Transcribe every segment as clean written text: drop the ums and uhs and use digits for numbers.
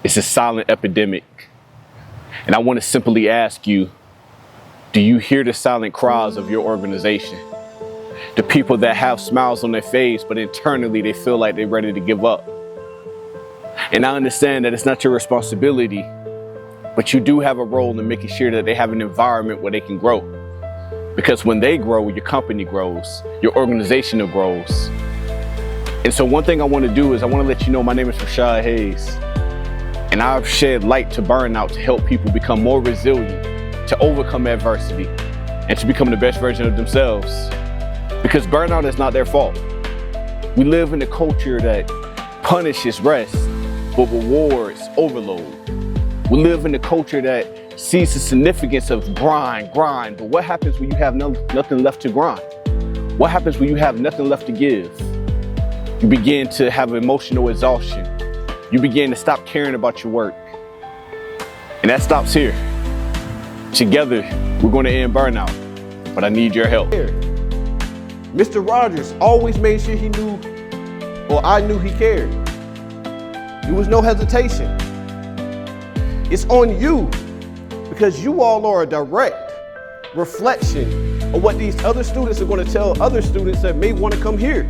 It's a silent epidemic. And I want to simply ask you, do you hear the silent cries of your organization? The people that have smiles on their face, but internally they feel like they're ready to give up. And I understand that it's not your responsibility, but you do have a role in making sure that they have an environment where they can grow. Because when they grow, your company grows, your organization grows. And so one thing I want to do is I want to let you know my name is Rashad Hayes. And I've shed light to burnout to help people become more resilient, to overcome adversity, and to become the best version of themselves. Because burnout is not their fault. We live in a culture that punishes rest, but rewards overload. We live in a culture that sees the significance of grind, but what happens when you have nothing left to grind? What happens when you have nothing left to give? You begin to have emotional exhaustion. You begin to stop caring about your work. And that stops here. Together, we're going to end burnout, but I need your help. Mr. Rogers always made sure he knew, or I knew he cared. There was no hesitation. It's on you, because you all are a direct reflection of what these other students are going to tell other students that may want to come here.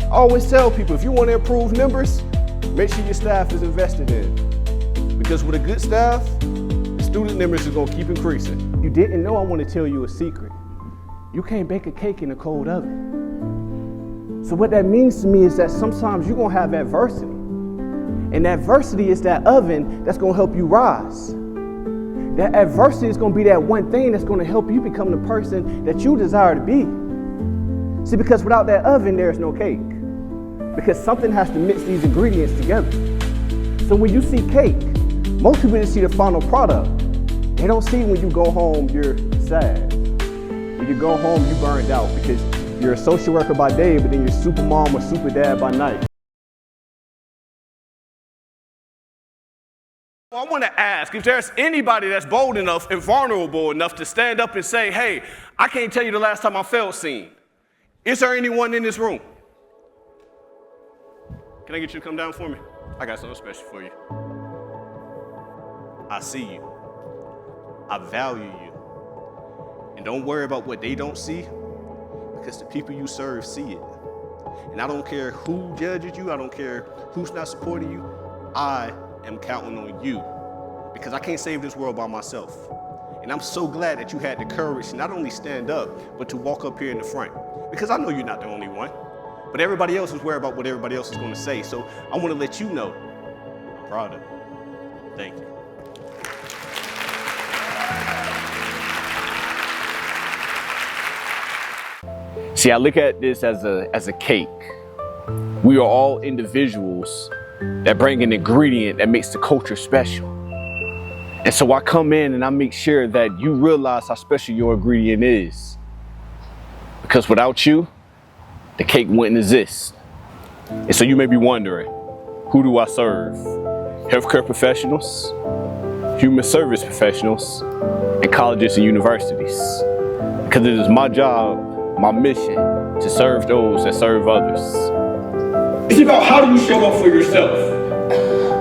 I always tell people, if you want to improve numbers, make sure your staff is invested in. Because with a good staff, the student numbers are going to keep increasing. You didn't know I want to tell you a secret. You can't bake a cake in a cold oven. So what that means to me is that sometimes you're going to have adversity. And adversity is that oven that's going to help you rise. That adversity is going to be that one thing that's going to help you become the person that you desire to be. See, because without that oven, there's no cake. Because something has to mix these ingredients together. So when you see cake, most people just see the final product. They don't see when you go home, you're sad. When you go home, you burned out because you're a social worker by day, but then you're super mom or super dad by night. I want to ask if there's anybody that's bold enough and vulnerable enough to stand up and say, hey, I can't tell you the last time I felt seen. Is there anyone in this room? Can I get you to come down for me? I got something special for you. I see you. I value you. And don't worry about what they don't see, because the people you serve see it. And I don't care who judges you. I don't care who's not supporting you. I am counting on you, because I can't save this world by myself. And I'm so glad that you had the courage to not only stand up, but to walk up here in the front. Because I know you're not the only one, but everybody else is worried about what everybody else is going to say. So I want to let you know, I'm proud of you. Thank you. See, I look at this as a cake. We are all individuals that bring an ingredient that makes the culture special. And so I come in and I make sure that you realize how special your ingredient is. Because without you, the cake wouldn't exist. And so you may be wondering, who do I serve? Healthcare professionals, human service professionals, and colleges and universities. Because it is my job, my mission, to serve those that serve others. It's about how do you show up for yourself.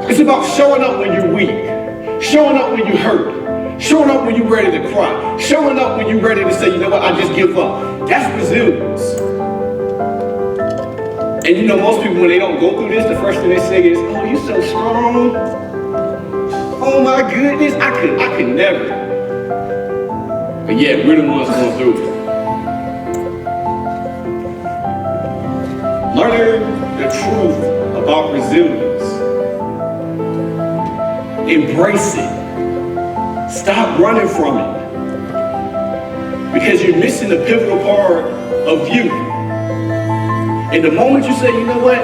It's about showing up when you're weak, showing up when you hurt, showing up when you're ready to cry, showing up when you're ready to say, you know what, I just give up. That's resilience. And you know, most people, when they don't go through this, the first thing they say is, oh, you're so strong. Oh my goodness, I could never. But yeah, we're the ones going through it. Learn the truth about resilience. Embrace it. Stop running from it. Because you're missing the pivotal part of you. And the moment you say, you know what?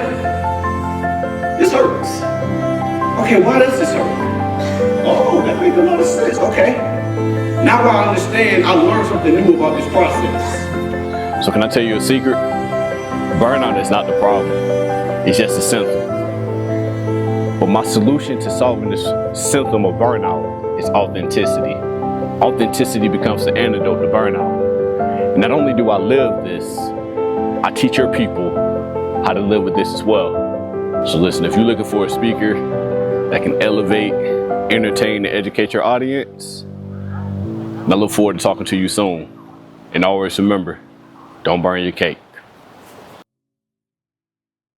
This hurts. Okay, why does this hurt? Oh, that makes a lot of sense. Okay. Now I understand, I learned something new about this process. So can I tell you a secret? Burnout is not the problem. It's just a symptom. But my solution to solving this symptom of burnout is authenticity. Authenticity becomes the antidote to burnout. And not only do I live this, I teach your people how to live with this as well. So listen, if you're looking for a speaker, that can elevate, entertain, and educate your audience. And I look forward to talking to you soon. And always remember, don't burn your cake.